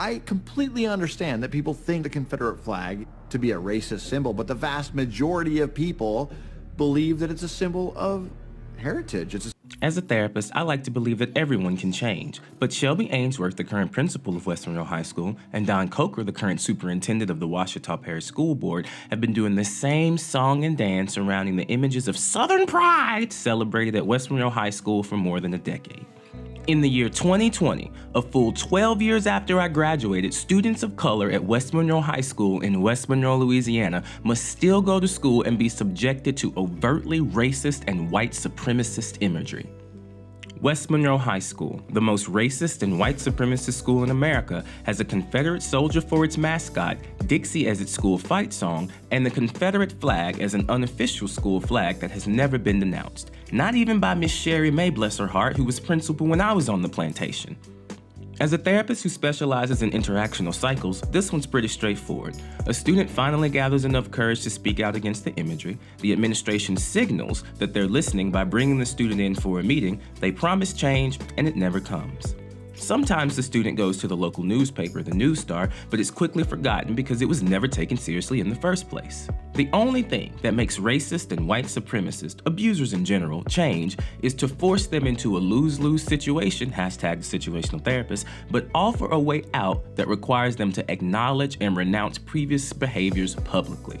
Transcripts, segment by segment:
I completely understand that people think the Confederate flag to be a racist symbol, but the vast majority of people believe that it's a symbol of heritage. As a therapist, I like to believe that everyone can change, but Shelby Ainsworth, the current principal of West Monroe High School, and Don Coker, the current superintendent of the Ouachita Parish School Board, have been doing the same song and dance surrounding the images of Southern pride celebrated at West Monroe High School for more than a decade. In the year 2020, a full 12 years after I graduated, students of color at West Monroe High School in West Monroe, Louisiana, must still go to school and be subjected to overtly racist and white supremacist imagery. West Monroe High School, the most racist and white supremacist school in America, has a Confederate soldier for its mascot, Dixie as its school fight song, and the Confederate flag as an unofficial school flag that has never been denounced. Not even by Miss Sherry May, bless her heart, who was principal when I was on the plantation. As a therapist who specializes in interactional cycles, this one's pretty straightforward. A student finally gathers enough courage to speak out against the imagery. The administration signals that they're listening by bringing the student in for a meeting. They promise change, and it never comes. Sometimes the student goes to the local newspaper, the News Star, but it's quickly forgotten because it was never taken seriously in the first place. The only thing that makes racist and white supremacist, abusers in general, change is to force them into a lose-lose situation, hashtag the situational therapist, but offer a way out that requires them to acknowledge and renounce previous behaviors publicly.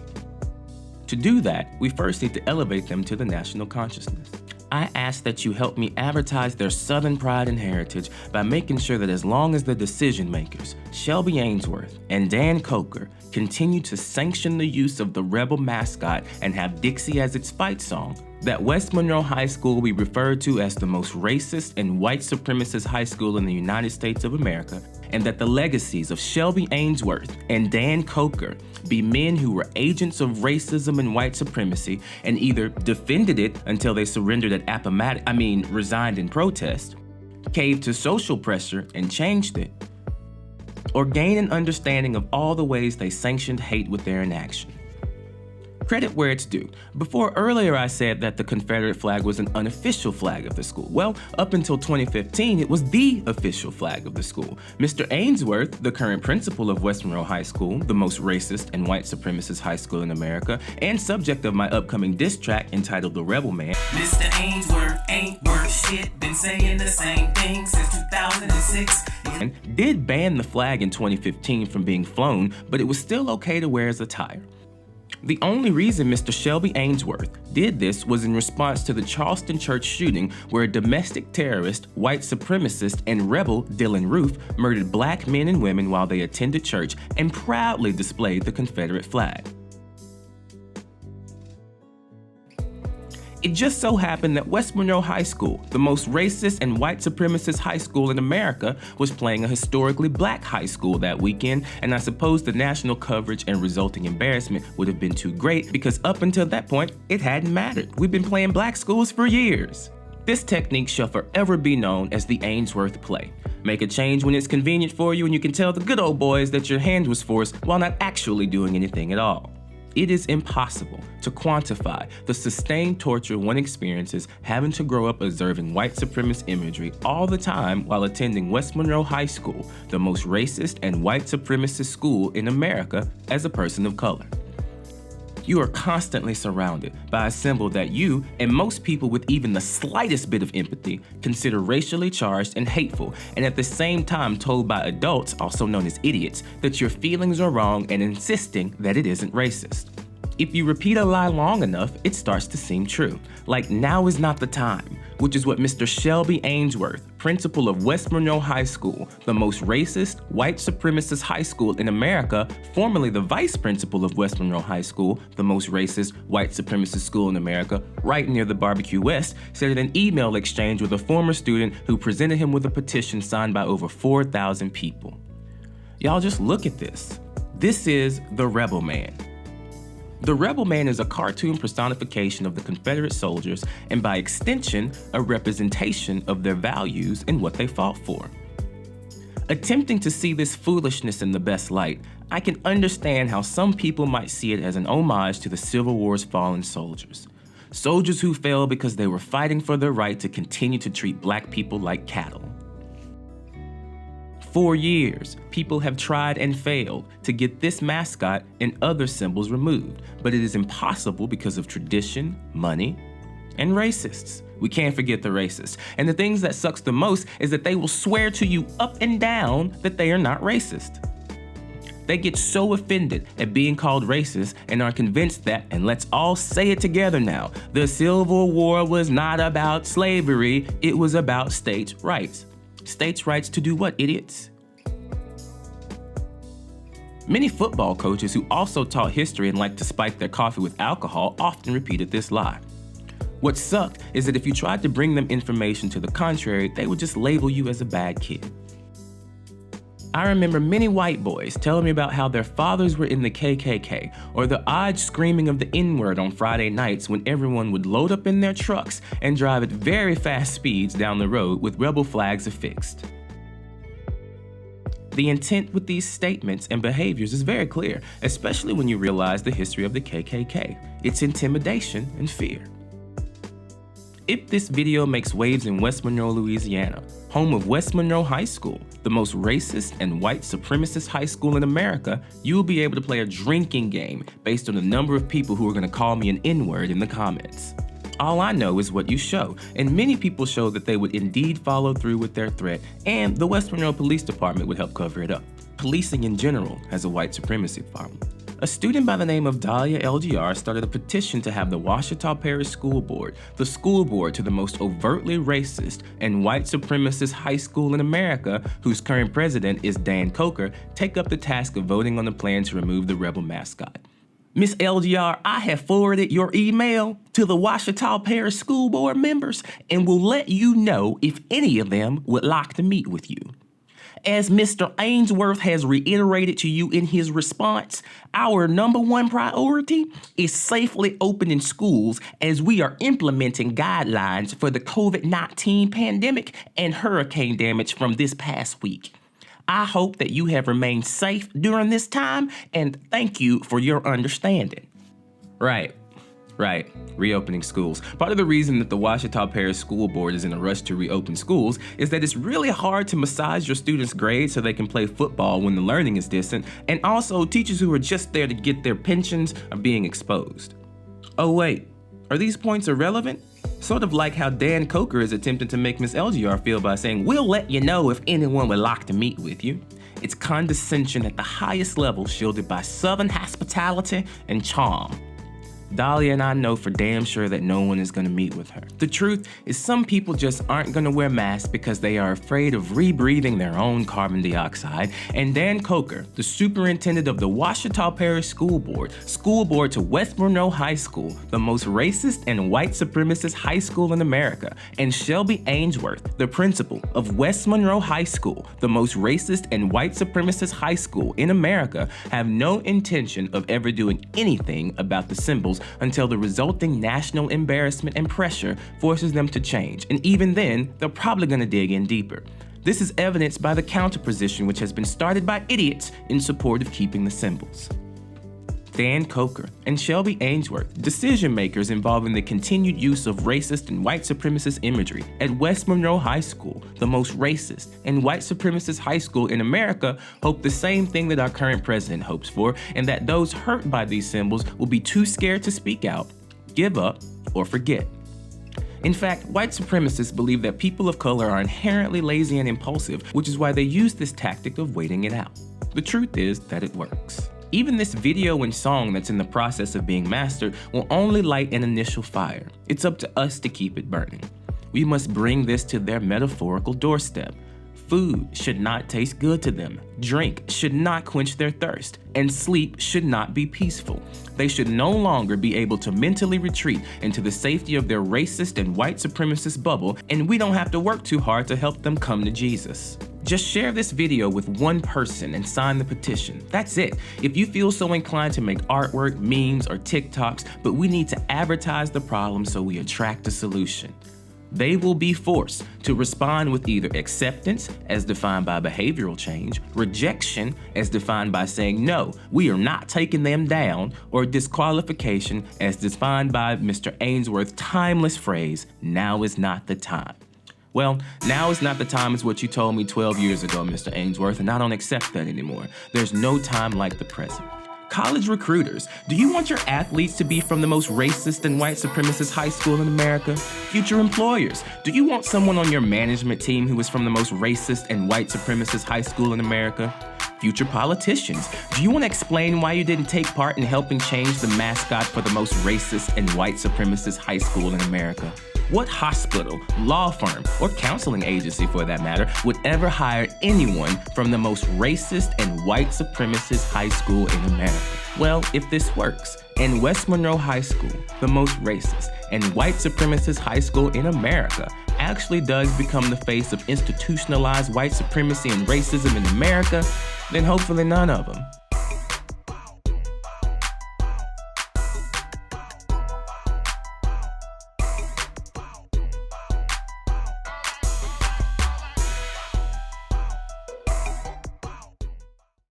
To do that, we first need to elevate them to the national consciousness. I ask that you help me advertise their Southern pride and heritage by making sure that as long as the decision makers, Shelby Ainsworth and Dan Coker, continue to sanction the use of the rebel mascot and have Dixie as its fight song, that West Monroe High School will be referred to as the most racist and white supremacist high school in the United States of America, and that the legacies of Shelby Ainsworth and Dan Coker be men who were agents of racism and white supremacy and either defended it until they surrendered at resigned in protest, caved to social pressure and changed it, or gain an understanding of all the ways they sanctioned hate with their inaction. Credit where it's due. Before earlier I said that the Confederate flag was an unofficial flag of the school. Well, up until 2015, it was the official flag of the school. Mr. Ainsworth, the current principal of West Monroe High School, the most racist and white supremacist high school in America, and subject of my upcoming diss track entitled The Rebel Man, Mr. Ainsworth ain't worth shit, been saying the same thing since 2006. did ban the flag in 2015 from being flown, but it was still okay to wear as attire. The only reason Mr. Shelby Ainsworth did this was in response to the Charleston church shooting where a domestic terrorist, white supremacist, and rebel, Dylan Roof, murdered black men and women while they attended church and proudly displayed the Confederate flag. It just so happened that West Monroe High School, the most racist and white supremacist high school in America, was playing a historically black high school that weekend, and I suppose the national coverage and resulting embarrassment would have been too great because up until that point, it hadn't mattered. We've been playing black schools for years. This technique shall forever be known as the Ainsworth play. Make a change when it's convenient for you and you can tell the good old boys that your hand was forced while not actually doing anything at all. It is impossible to quantify the sustained torture one experiences having to grow up observing white supremacist imagery all the time while attending West Monroe High School, the most racist and white supremacist school in America, as a person of color. You are constantly surrounded by a symbol that you, and most people with even the slightest bit of empathy, consider racially charged and hateful, and at the same time told by adults, also known as idiots, that your feelings are wrong and insisting that it isn't racist. If you repeat a lie long enough, it starts to seem true, like now is not the time, which is what Mr. Shelby Ainsworth, principal of West Monroe High School, the most racist, white supremacist high school in America, formerly the vice principal of West Monroe High School, the most racist, white supremacist school in America, right near the Barbecue West, said in an email exchange with a former student who presented him with a petition signed by over 4,000 people. Y'all just look at this. This is the Rebel Man. The Rebel Man is a cartoon personification of the Confederate soldiers and by extension, a representation of their values and what they fought for. Attempting to see this foolishness in the best light, I can understand how some people might see it as an homage to the Civil War's fallen soldiers. Soldiers who fell because they were fighting for their right to continue to treat black people like cattle. For years, people have tried and failed to get this mascot and other symbols removed, but it is impossible because of tradition, money, and racists. We can't forget the racists. And the things that sucks the most is that they will swear to you up and down that they are not racist. They get so offended at being called racist and are convinced that, and let's all say it together now, the Civil War was not about slavery, it was about states' rights. States' rights to do what, idiots? Many football coaches who also taught history and liked to spike their coffee with alcohol often repeated this lie. What sucked is that if you tried to bring them information to the contrary, they would just label you as a bad kid. I remember many white boys telling me about how their fathers were in the KKK, or the odd screaming of the N-word on Friday nights when everyone would load up in their trucks and drive at very fast speeds down the road with rebel flags affixed. The intent with these statements and behaviors is very clear, especially when you realize the history of the KKK. It's intimidation and fear. If this video makes waves in West Monroe, Louisiana, home of West Monroe High School, the most racist and white supremacist high school in America, you will be able to play a drinking game based on the number of people who are going to call me an N-word in the comments. All I know is what you show, and many people show that they would indeed follow through with their threat, and the West Monroe Police Department would help cover it up. Policing in general has a white supremacy problem. A student by the name of Dahlia LGR started a petition to have the Ouachita Parish School Board, the school board to the most overtly racist and white supremacist high school in America, whose current president is Dan Coker, take up the task of voting on the plan to remove the rebel mascot. Miss LGR, I have forwarded your email to the Ouachita Parish School Board members and will let you know if any of them would like to meet with you. As Mr. Ainsworth has reiterated to you in his response, our #1 priority is safely opening schools as we are implementing guidelines for the COVID-19 pandemic and hurricane damage from this past week. I hope that you have remained safe during this time, and thank you for your understanding. Right. Reopening schools. Part of the reason that the Ouachita Parish School Board is in a rush to reopen schools is that it's really hard to massage your students' grades so they can play football when the learning is distant, and also teachers who are just there to get their pensions are being exposed. Oh wait, are these points irrelevant? Sort of like how Dan Coker is attempting to make Miss LGR feel by saying, we'll let you know if anyone would like to meet with you. It's condescension at the highest level, shielded by Southern hospitality and charm. Dahlia and I know for damn sure that no one is going to meet with her. The truth is some people just aren't going to wear masks because they are afraid of rebreathing their own carbon dioxide, and Dan Coker, the superintendent of the Ouachita Parish School Board to West Monroe High School, the most racist and white supremacist high school in America, and Shelby Ainsworth, the principal of West Monroe High School, the most racist and white supremacist high school in America, have no intention of ever doing anything about the symbols until the resulting national embarrassment and pressure forces them to change. And even then, they're probably going to dig in deeper. This is evidenced by the counterposition which has been started by idiots in support of keeping the symbols. Dan Coker and Shelby Ainsworth, decision makers involving the continued use of racist and white supremacist imagery at West Monroe High School, the most racist and white supremacist high school in America, hope the same thing that our current president hopes for, and that those hurt by these symbols will be too scared to speak out, give up, or forget. In fact, white supremacists believe that people of color are inherently lazy and impulsive, which is why they use this tactic of waiting it out. The truth is that it works. Even this video and song that's in the process of being mastered will only light an initial fire. It's up to us to keep it burning. We must bring this to their metaphorical doorstep. Food should not taste good to them. Drink should not quench their thirst. And sleep should not be peaceful. They should no longer be able to mentally retreat into the safety of their racist and white supremacist bubble, and we don't have to work too hard to help them come to Jesus. Just share this video with one person and sign the petition. That's it. If you feel so inclined to make artwork, memes, or TikToks, but we need to advertise the problem so we attract a solution. They will be forced to respond with either acceptance, as defined by behavioral change, rejection, as defined by saying, no, we are not taking them down, or disqualification, as defined by Mr. Ainsworth's timeless phrase, now is not the time. Well, now is not the time as what you told me 12 years ago, Mr. Ainsworth, and I don't accept that anymore. There's no time like the present. College recruiters, do you want your athletes to be from the most racist and white supremacist high school in America? Future employers, do you want someone on your management team who is from the most racist and white supremacist high school in America? Future politicians, do you want to explain why you didn't take part in helping change the mascot for the most racist and white supremacist high school in America? What hospital, law firm, or counseling agency for that matter would ever hire anyone from the most racist and white supremacist high school in America? Well, if this works, and West Monroe High School, the most racist and white supremacist high school in America, actually does become the face of institutionalized white supremacy and racism in America, then hopefully none of them